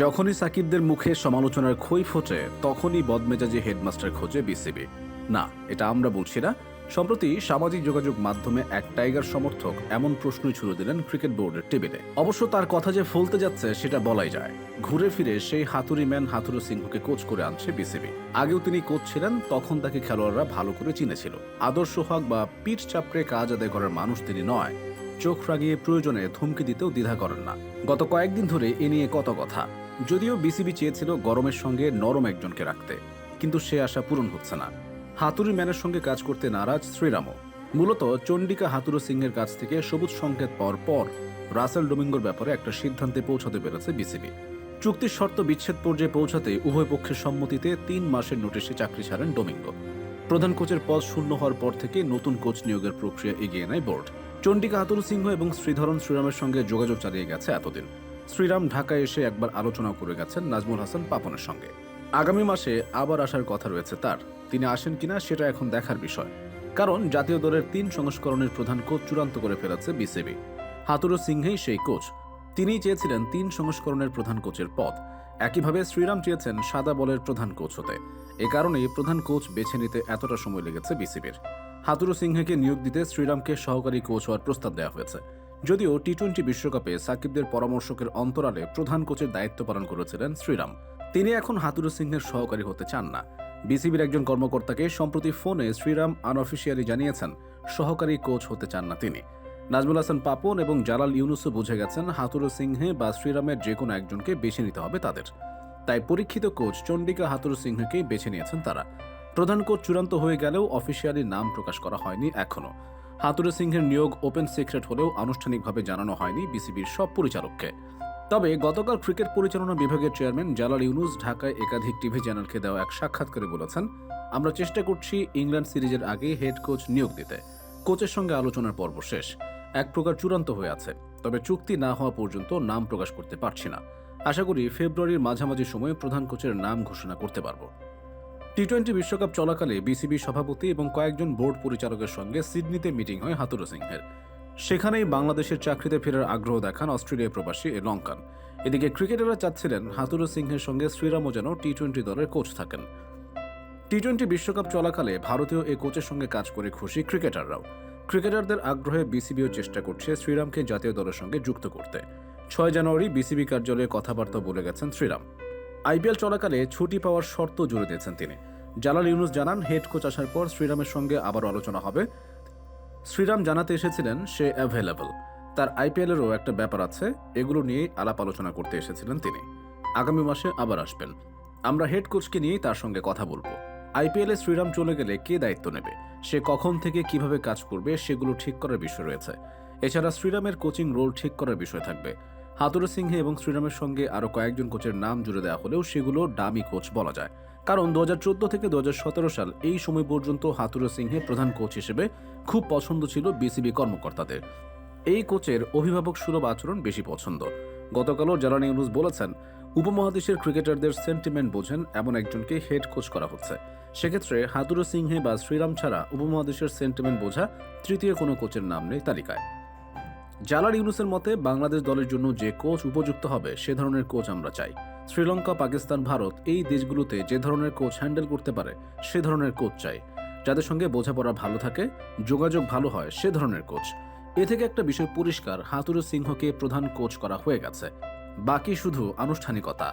যখনই সাকিবদের মুখে সমালোচনার খই ফোটে তখনই বদমেজাজি হেডমাস্টার খোঁজে বিসিবি। না, এটা আমরা বলছি না। সম্প্রতি সামাজিক যোগাযোগ মাধ্যমে এক টাইগার সমর্থক এমন প্রশ্নই ছুড়ে দিলেন ক্রিকেট বোর্ডের টেবিলে। অবশ্য তার কথা যে ফলতে যাচ্ছে সেটা বলাই যায়। ঘুরে ফিরে সেই হাতুড়ি ম্যান হাতুড়ু সিংহকে কোচ করে আনছে বিসিবি। আগেও তিনি কোচ ছিলেন, তখন তাকে খেলোয়াড়রা ভালো করে চিনেছিল। আদর্শ হক বা পিঠ চাপড়ে কাজ আদায় করার মানুষ তিনি নয়। চোখ রাগিয়ে প্রয়োজনে ধমকি দিতেও দ্বিধা করেন না। গত কয়েকদিন ধরে এ নিয়ে কত কথা। যদিও বিসিবি চেয়েছিল গরমের সঙ্গে নরম একজনকে রাখতে, কিন্তু সে আশা পূরণ হচ্ছে না। হাতুড়ি ম্যানের সঙ্গে কাজ করতে নারাজ শ্রীরামও। মূলত চন্ডিকা হাতুড়ু সিংহের কাছ থেকে সবুজ সংকেত পাওয়ার পর রাসেল ডোমিঙ্গোর ব্যাপারে একটা সিদ্ধান্তে পৌঁছাতে পেরেছে বিসিবি। চুক্তির শর্ত বিচ্ছেদ পর্যায়ে পৌঁছাতে উভয় পক্ষের সম্মতিতে 3 মাসের নোটিশে চাকরি ছাড়েন ডোমিঙ্গো। প্রধান কোচের পদ শূন্য হওয়ার পর থেকে নতুন কোচ নিয়োগের প্রক্রিয়া এগিয়ে নেয় বোর্ড। চন্ডিকা হাতুড়ু সিংহ এবং শ্রীধরন শ্রীরামের সঙ্গে যোগাযোগ চালিয়ে গেছে এতদিন। শ্রীরাম ঢাকায় এসে একবার আলোচনা করে গেছেন নাজমুল হাসান পাপনের সঙ্গে। আগামী মাসে আবার আসার কথা রয়েছে তার। তিনি আসেন কিনা সেটা এখন দেখার বিষয়, কারণ জাতীয় দলের 3 সংস্করণের প্রধান কোচ চূড়ান্ত করে ফেলেছে বিসিবি। হাতুড়ু সিংহেই সেই কোচ। তিনিই চেয়েছিলেন 3 সংস্করণের প্রধান কোচের পদ। একইভাবে শ্রীরাম চেয়েছেন সাদা বলের প্রধান কোচ হতে। এ কারণেই প্রধান কোচ বেছে নিতে এতটা সময় লেগেছে বিসিবির। হাতুড়ু সিংহকে নিয়োগ দিতে শ্রীরামকে সহকারী কোচ হওয়ার প্রস্তাব দেওয়া হয়েছে। যদিও টি-20 বিশ্বকাপে সাকিবদের পরামর্শকের অন্তরালে প্রধান কোচের দায়িত্ব পালন করেছিলেন শ্রীরাম। তিনি এখন হাতুড়ু সিংহের সহকারী হতে চান না। বিসিবির একজন কর্মকর্তাকে সম্প্রতি ফোনে শ্রীরাম আনঅফিসিয়ালি জানিয়েছেন সহকারী কোচ হতে চান না তিনি। নাজমুল হাসান পাপন এবং জালাল ইউনুসও বুঝে গেছেন হাতুড়ু সিংহে বা শ্রীরামের যে কোনো একজনকে বেছে নিতে হবে তাদের। তাই পরীক্ষিত কোচ চন্ডিকা হাতুড়ু সিংহকেই বেছে নিয়েছেন তারা। প্রধান কোচ চূড়ান্ত হয়ে গেলেও অফিসিয়ালি নাম প্রকাশ করা হয়নি এখনো। হাতুড়ু সিংহের নিয়োগ ওপেন সিক্রেট হলেও আনুষ্ঠানিকভাবে জানানো হয়নি বিসিবির সব পরিচালককে। তবে গতকাল ক্রিকেট পরিচালনা বিভাগের চেয়ারম্যান জালাল ইউনুস ঢাকায় একাধিক টিভি চ্যানেলকে দেওয়া এক সাক্ষাৎকারে বলেছেন, আমরা চেষ্টা করছি ইংল্যান্ড সিরিজের আগে হেড কোচ নিয়োগ দিতে। কোচের সঙ্গে আলোচনার পর্ব শেষ, এক প্রকার চূড়ান্ত হয়ে আছে। তবে চুক্তি না হওয়া পর্যন্ত নাম প্রকাশ করতে পারছি না। আশা করি ফেব্রুয়ারির মাঝামাঝি সময়ে প্রধান কোচের নাম ঘোষণা করতে পারব। টি-20 বিশ্বকাপ চলাকালে বিসিবি সভাপতি এবং কয়েকজন বোর্ড পরিচালকের সঙ্গে সিডনিতে মিটিং হয় হাতুড়ু সিংহের। সেখানেই বাংলাদেশের চাকরিতে ফেরার আগ্রহ দেখান অস্ট্রেলিয়া প্রবাসী এ লঙ্কান। এদিকে ক্রিকেটাররা চাচ্ছিলেন হাতুড়ু সিংহের সঙ্গে শ্রীরামও যেন টি-20 দলের কোচ থাকেন। টি-20 বিশ্বকাপ চলাকালে ভারতীয় এ কোচের সঙ্গে কাজ করে খুশি ক্রিকেটাররাও। ক্রিকেটারদের আগ্রহে বিসিবিও চেষ্টা করছে শ্রীরামকে জাতীয় দলের সঙ্গে যুক্ত করতে। 6 জানুয়ারি বিসিবি কার্যালয়ে কথাবার্তা বলে গেছেন শ্রীরাম। আইপিএল চলাকালে ছুটি পাওয়ার শর্ত জুড়ে দিয়েছেন তিনি। জালাল ইউনুস জানান, হেড কোচ আসার পর শ্রীরামের সঙ্গে আবার আলোচনা হবে। শ্রীরাম জানাতে এসেছিলেন সে অ্যাভেলেবল। তার আইপিএলেরও একটা ব্যাপার আছে, এগুলো নিয়ে আলাপ আলোচনা করতে এসেছিলেন তিনি। আগামী মাসে আবার আসবেন। আমরা হেড কোচকে নিয়েই তার সঙ্গে কথা বলবো। আইপিএলে শ্রীরাম চলে গেলে কে দায়িত্ব নেবে, সে কখন থেকে কিভাবে কাজ করবে সেগুলো ঠিক করার বিষয় রয়েছে। এছাড়া শ্রীরামের কোচিং রোল ঠিক করার বিষয় থাকবে। হাতুড়ু সিংহে এবং শ্রীরামের সঙ্গে আরও কয়েকজন কোচের নাম জুড়ে দেওয়া হলেও সেগুলো ডামি কোচ বলা যায়, কারণ 2014 থেকে 2017 সাল এই সময় পর্যন্ত হাতুড়ু সিংহে প্রধান কোচ হিসেবে খুব পছন্দ ছিল বিসিবি কর্মকর্তাদের। এই কোচের অভিভাবক সুলভ আচরণ বেশি পছন্দ। গতকালও জালাল ইউনুস বলেছেন, উপমহাদেশের ক্রিকেটারদের সেন্টিমেন্ট বোঝেন এমন একজনকে হেড কোচ করা হচ্ছে। সেক্ষেত্রে হাতুড়ু সিংহে বা শ্রীরাম ছাড়া উপমহাদেশের সেন্টিমেন্ট বোঝা তৃতীয় কোনো কোচের নাম নেই তালিকায়। জালাল ইউনুসের মতে বাংলাদেশ দলের জন্য যে কোচ উপযুক্ত হবে সে ধরনের কোচ আমরা চাই। শ্রীলঙ্কা, পাকিস্তান, ভারত এই দেশগুলোতে যে ধরনের কোচ হ্যান্ডেল করতে পারে সে ধরনের কোচ চাই। যাদের সঙ্গে বোঝাপড়া ভালো থাকে, যোগাযোগ ভালো হয় সে ধরনের কোচ। এ থেকে একটা বিষয় পরিষ্কার, হাতুড়ু সিংহকে প্রধান কোচ করা হয়ে গেছে, বাকি শুধু আনুষ্ঠানিকতা।